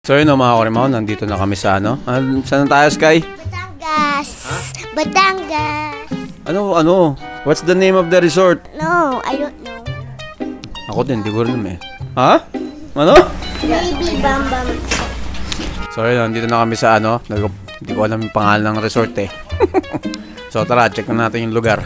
So yun mga Kurimaw, nandito na kami sa ano? Saan tayo, Sky? Batangas. Huh? Batangas. Ano? What's the name of the resort? No, I don't know. Ako din, di ko rin alam eh. Ha? Ano? Baby Bam Bam. So yun, nandito na kami sa ano? Hindi ko alam yung pangalan ng resort eh. So tara, check na natin yung lugar.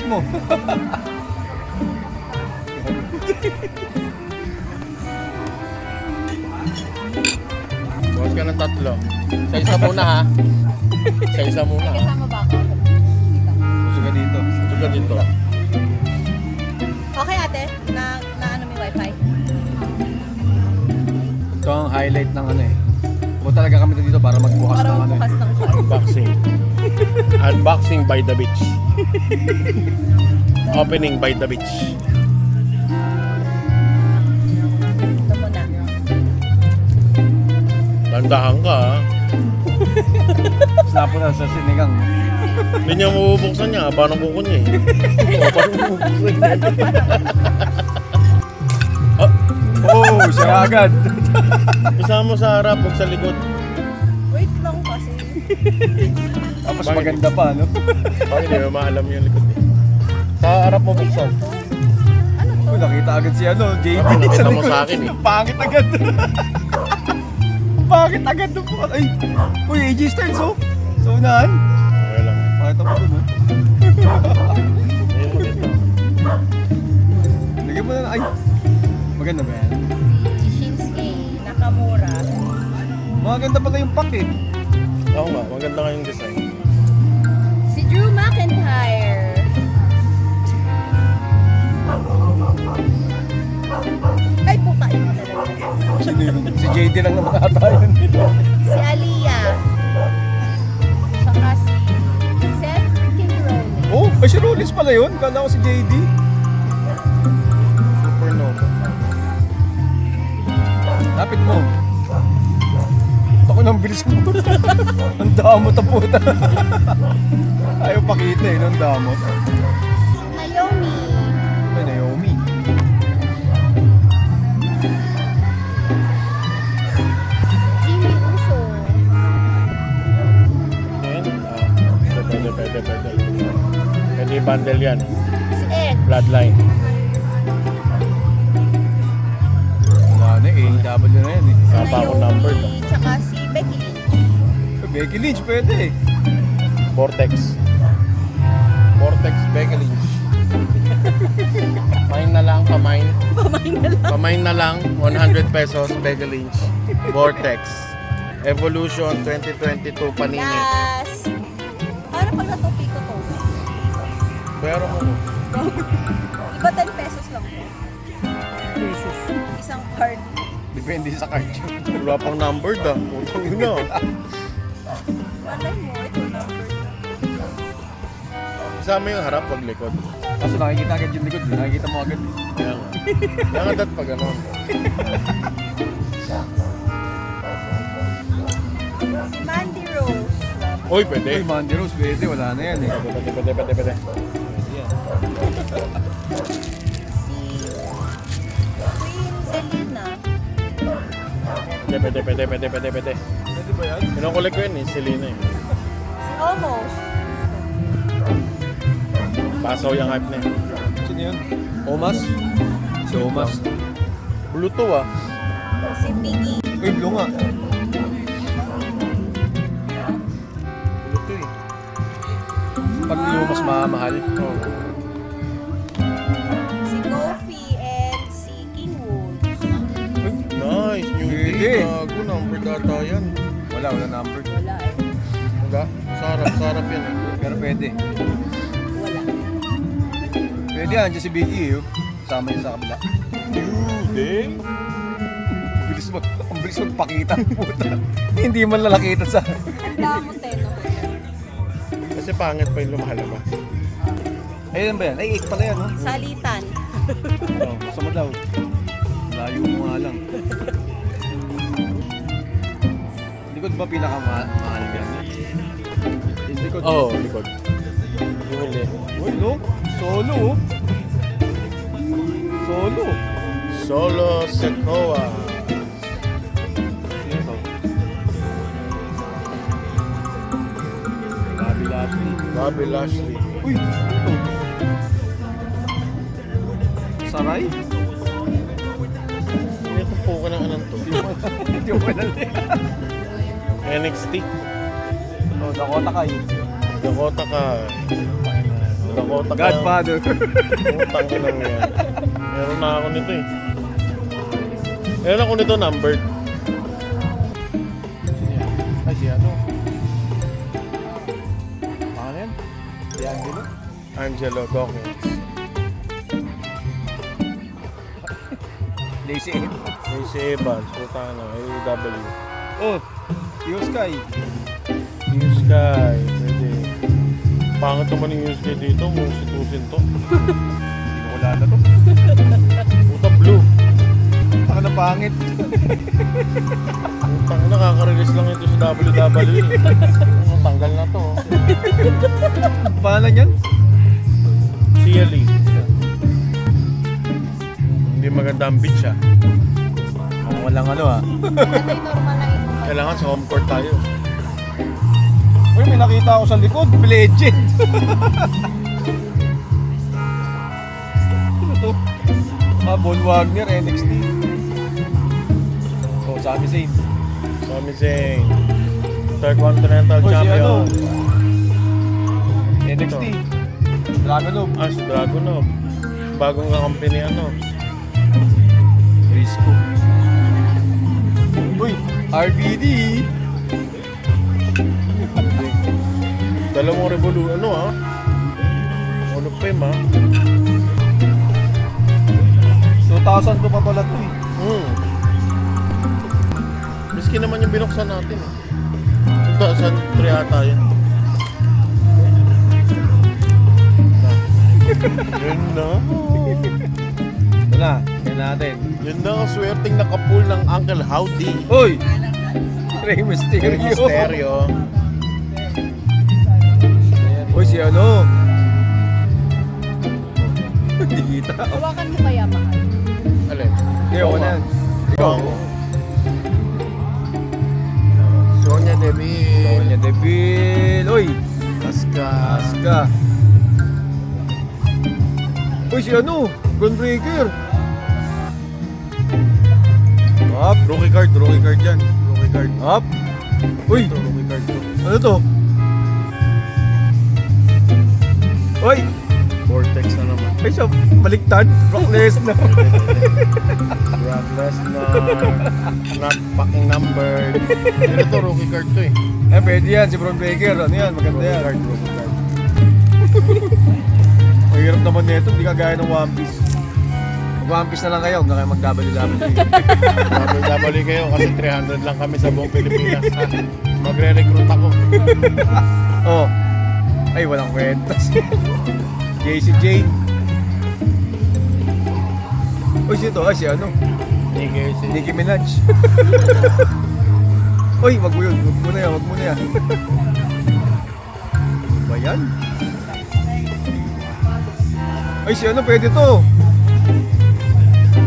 Mo. Bukas ka ng 3. Sa isa muna ha. Sa isa muna ha. Kasama ba ako? Suga dito. Suga dito. Okay ate, na ano may wifi? Ito ang highlight ng ano eh. Punta talaga kami dito para magbukas ng ano eh. Unboxing. Unboxing by the beach. Opening by the beach. Ito muna. Landahan ka ha. Snapo na sa sinigang. Hindi niya mabubuksan niya. Paano kuko niya eh. Paano mabubuksan niya? Oh, siya agad. Isama mo sa harap, huwag sa likod. Wait lang kasi. Tapos maganda pa, no? Bakit hindi mo maalam yung likod eh. Sa harap mo buksan. Ano to? Oh, nakita agad si ano, JD. Nakita mo sa akin eh. Pangit agad. Pangit agad doon po. Ay, uy, AJ Styles oh. So, unahan. Okay lang. Pakita mo doon oh. Ayun mo dito. Lagyan mo na, ay. Maganda ba yan? Si Shinsuke Nakamura. Maganda pala yung pack eh. Oo nga, maganda nga yung design. Si Drew McIntyre. Ay, pukain mo na lang. Sino yun? Si JD lang naman ata yun. Si Aliyah. Saka si Seth freaking Rollins. Oh, ay si Rollins pala yun. Kala ko si JD. Supernova. Lapit mo. Ako nang bilis mo. Ang damot ang puta. Ayaw pakita eh, ang damot. Naomi. Ay, Naomi. Jimmy Uso. Yan. Pwede. Pwede bundle yan. Si Ed. Bloodline. Wala na eh, AEW na yan eh. Sapa ako number to. Tsaka si Becky Lynch. Becky Lynch, pwede eh. Vortex. Vortex Becky Lynch. Pamain na lang, pamain. Pamain na lang, 100 pesos, Becky Lynch. Vortex. Evolution 2022 Panini. Yes! Paano pag natupi ko to? Pero mo. Iba 10 pesos lang po. Card. Depende sa card yun. Wala pang numbered ah. Putang ina. Malay mo, ito number. Isama yung harap, wag likod. Kaso nakikita agad yung likod. Nakikita mo agad. Kaya nga. Kaya nga dat pa gano'n. Si Mandy Rose. Uy, pwede. Uy, Mandy Rose, pwede. Wala na yan eh. Pwede. Si Queen Selena. Pwede. Pwede ba yan? Kinukulik ko yun eh, Selena eh. Si Almost. Pasaw yung hype na eh. Sino yun? Omas? Si Omas. Bluto ah. Si Biggie. Uy, blue nga. Bluto eh. Pag blue, mas mamahal. Oh. Si Kofi and si King Woods. Nice, new Pwede. day. Gago, number data yan. Wala number. Wala eh. Wala? Sarap yan eh. Pero pwede. Wala. Pwede yan, dyan si Biggie. Kasama niya sa kabila. New day? Ang bilis magpakita. Puta. Hindi man lalakita sa... Ang damot eh, no? Kasi pangit pa yung lumalabas. Ayun ba yan? Ay, 8 pala yan, no? Salitan. Oh, sama daw. Layo mo nga lang. Likod ba pinakamahal yan? Yung likod. Oo, likod. Yung huli. Uy, no? Solo, oh. Solo. Solo Sequoia. Sino to? Bobby. Bobby Lashley. Uy, ito. Saray? Ito po ka ng anong to. Hindi ko pala. NXT. Oh, Dakota Kai. Dakota Kai. Godfather. Utang ko lang yan. Meron na ako nito eh. Meron ako nito numbered. Ay, si ano? Ano yan? Si Angelo? Angelo Dawkins. Lazy Evans. Macy Evans. Utang na. AEW. Oh, Io Sky. New Sky. Pwede. Pangit naman yung New Sky dito. Musitusin to. Hindi ko wala na to. Puta blue. Taka na pangit. Utang na. Nakaka-release lang ito sa WWE. Tanggal na to. Paano yan? Sia Lee. Hindi maganda ang beach ah. Ang walang ano ah. Normal lang ito. Kailangan sa home court tayo. Uy, may nakita ako sa likod. Legend. Sino to? Von Wagner, NXT. Oh, Sami Zayn. Sami Zayn. Third Continental Uy, si ano? Champion. NXT. Dragunov. Ah, si Dragunov. Bagong kakampi ni ano. Risco. Uy, RBD. Dalawang revolution. Ano ah? All of Fame ah. 2,000 pa pala to eh. Miski naman yung binuksan natin eh. 2003 ata yan. Yun na. Ito na, yan natin. Yun na ang swerteng nakapul ng Uncle Howdy. Uy! Rey Mysterio. Mysterio. Uy, si ano? Hindi kita. Hawakan mo kaya, mahal. Alin? Hindi, ako na yan. Ikaw. Sonya Deville. Sonya Deville. Uy! Asuka. Asuka. Uy, si ano? Gunbreaker. Up. Rookie card yan. Rookie card. Up. Uy! Ito, rookie card to. Ano to? Uy! Vortex na naman. Ay, siya baliktad. Brock Lesnar. Brock Lesnar. Not fucking numbered. Ito, rookie card to eh. Eh, pwede yan. Si Braun Breaker. Ano yan? Maganda Rookie yan. card, rookie card. Mahirap naman nito. Hindi kagaya ng One Piece. Mag-One Piece na lang kayo, huwag na kayo mag-WWE. Double kayo kasi 300 lang kami sa buong Pilipinas. Magre-recruit ako. Oh. Ay, walang kwenta. JC Jane. Uy, sino to? Ay, si ano? Nicki Minaj. Uy, wag mo yun. Wag mo na yan, wag mo na yan. Ba yan? Ay, si ano? Pwede to.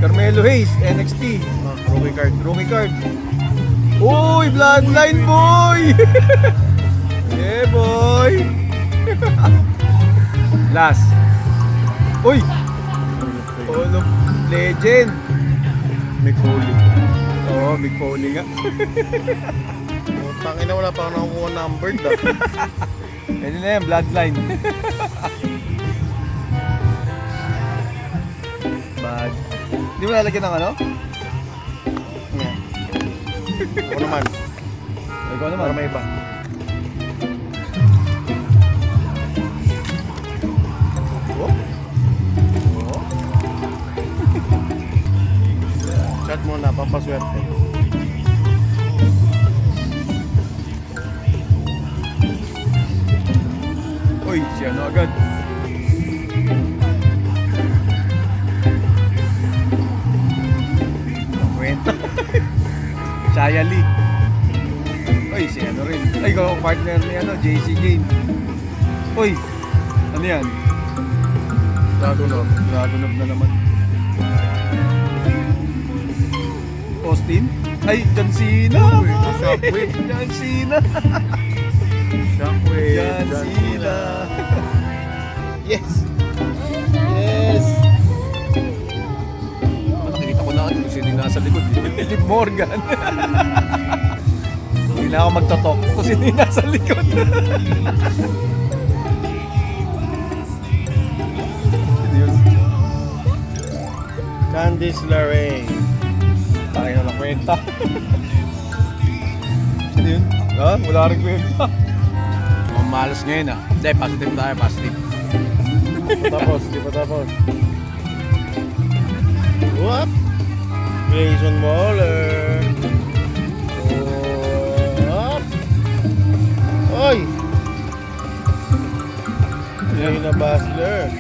Carmelo Hayes, NXT. Rookie card. Rookie card. Uy, Bloodline boy! Yeah, boy! Last. Uy! Hall of Legend. Mick Foley. Oo, Mick Foley nga. Tangina, wala pa ako nakukuha numbered ah. Pwede na yan, Bloodline. Bad. Hindi mo lalagyan ng ano? Ako naman. Ikaw naman. Para may iba. Oh? Oh? Chat muna, papaswerte. Uy, si ano agad? Kwenta. Shia Lee. Uy, si ano rin. Ay, ikaw ang partner ni ano, JC Jane. Uy, ano yan? Dragunov. Dragunov na naman. Austin? Ay, John Cena! Shockwave. John Cena! Shockwave. John Cena! Yes! Yes! Nakikita ko na kung sino yung nasa likod. Liv Morgan. Hindi na ako magtotok kung sino yung nasa likod. Sino yun? Candice LeRae. Tayo na lang kwenta. Sino yun? Ha? Wala rin kwenta. Mamalas ngayon ah. Hindi, positive tayo, positive. Tapos, di pa tapos. What? Grayson Waller. What? Oy! Shayna Baszler.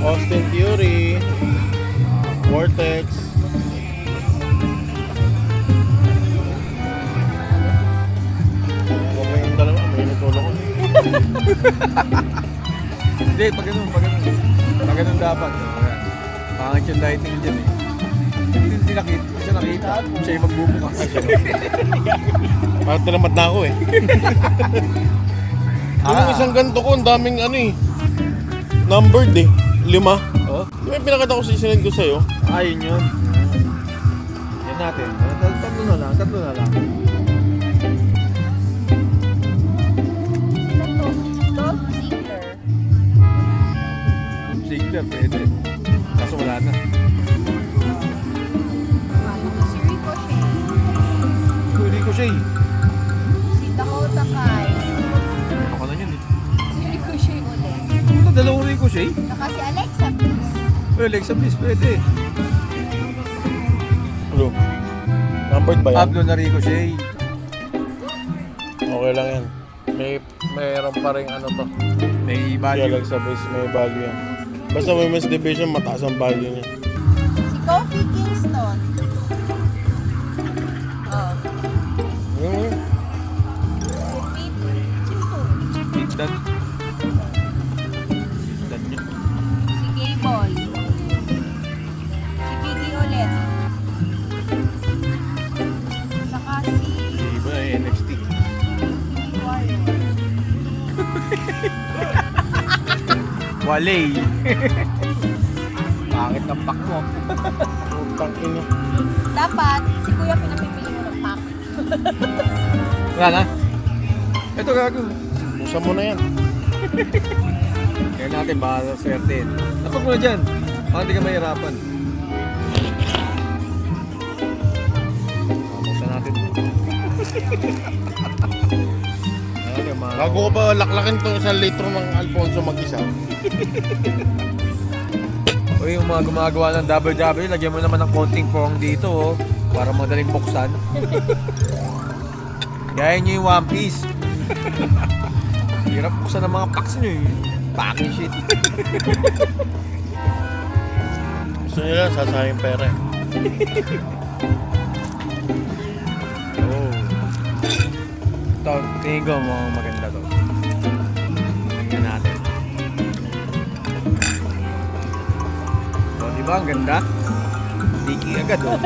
Austin Theory. Vortex. Okay yung dalawa, may natulong ko. Hindi, pag ganun, pag ganun. Pag ganun dapat. Ayan. Pangit yung lighting dyan eh. Hindi nakita. Siya nakita. Siya yung magbubukas. Parang tinamad na ako eh. Yung isang ganito ko, ang daming ano eh. Numbered eh. 5. Oh? Di ba yung pinakita ko sa isinend ko sa'yo? Ayun yun. Yan natin. Tatlo na lang. Tatlo na lang. Sino to? Dolph Ziggler. Ziggler, pwede. Kaso wala na. Si Ricochet. Ricochet. Si Dakota Kai. Ako na yun eh. Si Ricochet ulit. Ito, dalawang Ricochet. Saka si Alexa Bliss. Well, Alexa Bliss, pwede. Hello? Numbered ba yan? Pablo na Ricochet. Okay lang yan. Mayroon pa rin ano to. May Si value. Alexa Bliss, may value yan. Basta women's division, mataas ang value niya. Si Kofi Kingston. Oh. Hmm. Si Pete. Sino to? Pete Dunne. Pete Dunne yun. Si Gable. Si Biggie ulit. Saka si Iba na NXT. Ultimate Warrior. Wale. Pangit ng pack mo. Putang ina. Dapat, si Kuya pinapipili mo ng pack. Wala na. Ito gago. Busan mo na yan. Kaya natin baka sa swerte. Napag mo na dyan. Baka hindi ka mahirapan. Buksan natin. Ayan, mga... Bago ko ba laklakin itong 1 litro ng Alfonso mag-isa? O yung mga gumagawa ng double-double, lagyan mo naman ng konting pong dito, oh, para madaling buksan. Gaya nyo yung One Piece. Hirap buksan ng mga packs nyo eh. Packing shit. Gusto nila, sasayang pera eh. Oh. Ito, tingin ko mo maganda to. Tingnan natin. O, diba ang ganda? Diki agad, oh.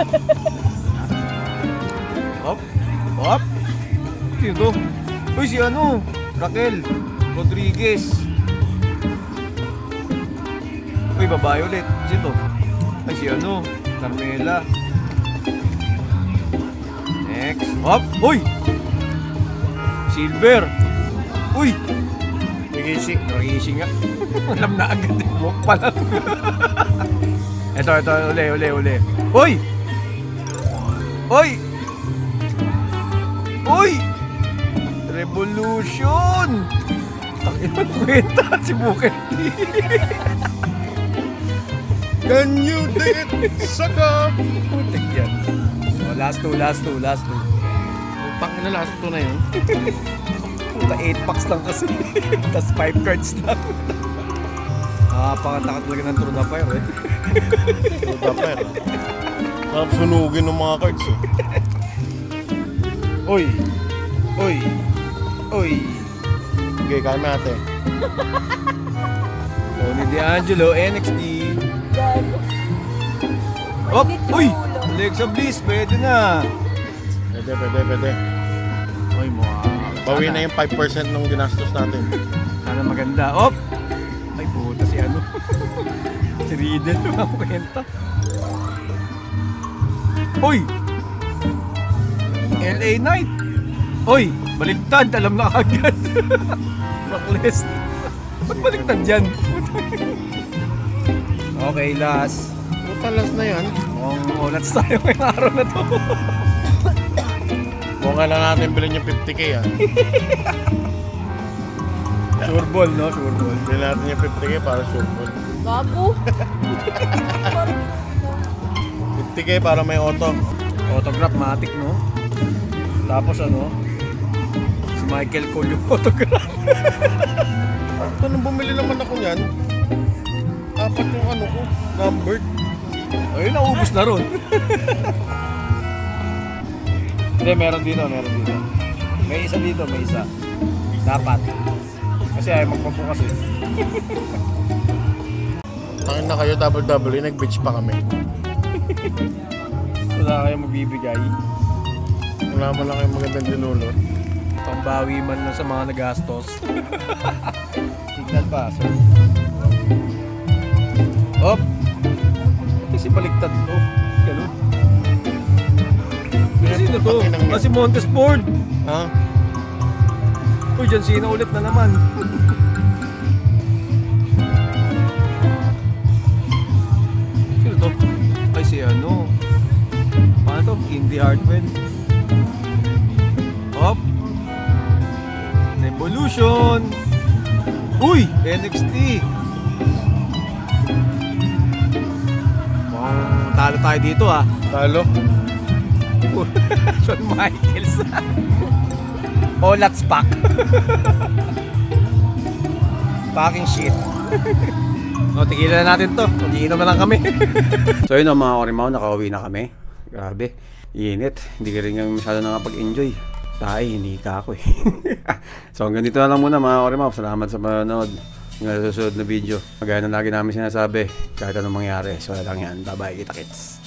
Hop, hop. Sino to? Uy, si ano? Raquel Rodriguez. Uy, babae ulit. Sino to? Ay, si ano? Carmela. Next. Hop! Uy! Silver! Uy! Nagising. Nagising nga. Alam na agad. Walk pa lang. Ito. Uli. Uy! Uy! Uy! Revolution! Takin mo kwenta si Booker T. Can you dig it? Saka! Putik yan. Oh, last two. Pang na last to na yun. Puta, 8 packs lang kasi. Tas 5 cards lang. Nakapakataka talaga ng True Fire eh. Dapat. Sarap sunugin ng mga cards eh. Uy! Okay, kaya natin. Tony D'Angelo, NXT. Gago. Oh! Init yung Uy! ulo. Alexa Bliss, pwede na. Pwede. Uy, mga... Bawi na yung 5% ng ginastos natin. Sana maganda. Oh! Ay, puta si ano. Si Riddle, mga kwenta. Uy! LA Knight. Uy! Baliktad, alam na agad. Blacklist. Ba't baliktad yan? Okay, last. Talas na yan. Mukhang ulats tayo ngayong araw na to. Mukhang lang natin bilhin yung 50k ah. Sure ball, no? Sure ball. Bilhin natin yung 50k para sure ball. Gago. 50k para may auto. Autograph, matic, no? Tapos ano? Si Michael Cole yung autograph. Nung bumili naman ako niyan, 4 yung ano ko, numbered. Ayun, naubos na ron. Hindi, meron dito. May isa dito. Dapat. Kasi ayaw magpabukas eh. Tangin na kayo, double-double, nag-beach pa kami. Wala kayong magbibigay. Wala mo lang kayong magandang dinulot. Pambawi man lang sa mga nagastos. Tignan pa, sir. Op! Kasi baliktad to. Ganun. Sino to? Si Montesport. Ha? Uy, John Cena ulit na naman. Sino to? Ay, si ano? Paano to? Indy Hartwell. Hop! Revolution! Uy! NXT! Mukhang talo tayo dito ah. Talo? Shawn Michaels. Olats pack. Packing shit. No, tigilan na natin to. Mag-iinom na lang kami. So yun mga Orimaw, nakauwi na kami. Grabe, init. Hindi ka rin masyado nakapag-enjoy. Tayo, hindi ka ako eh. So hanggang dito na lang muna mga Orimaw. Salamat sa panonood. Yung susunod na video. Magaya na lagi namin sinasabi, kahit anong mangyari. So lang yan. Bye bye, kita kits.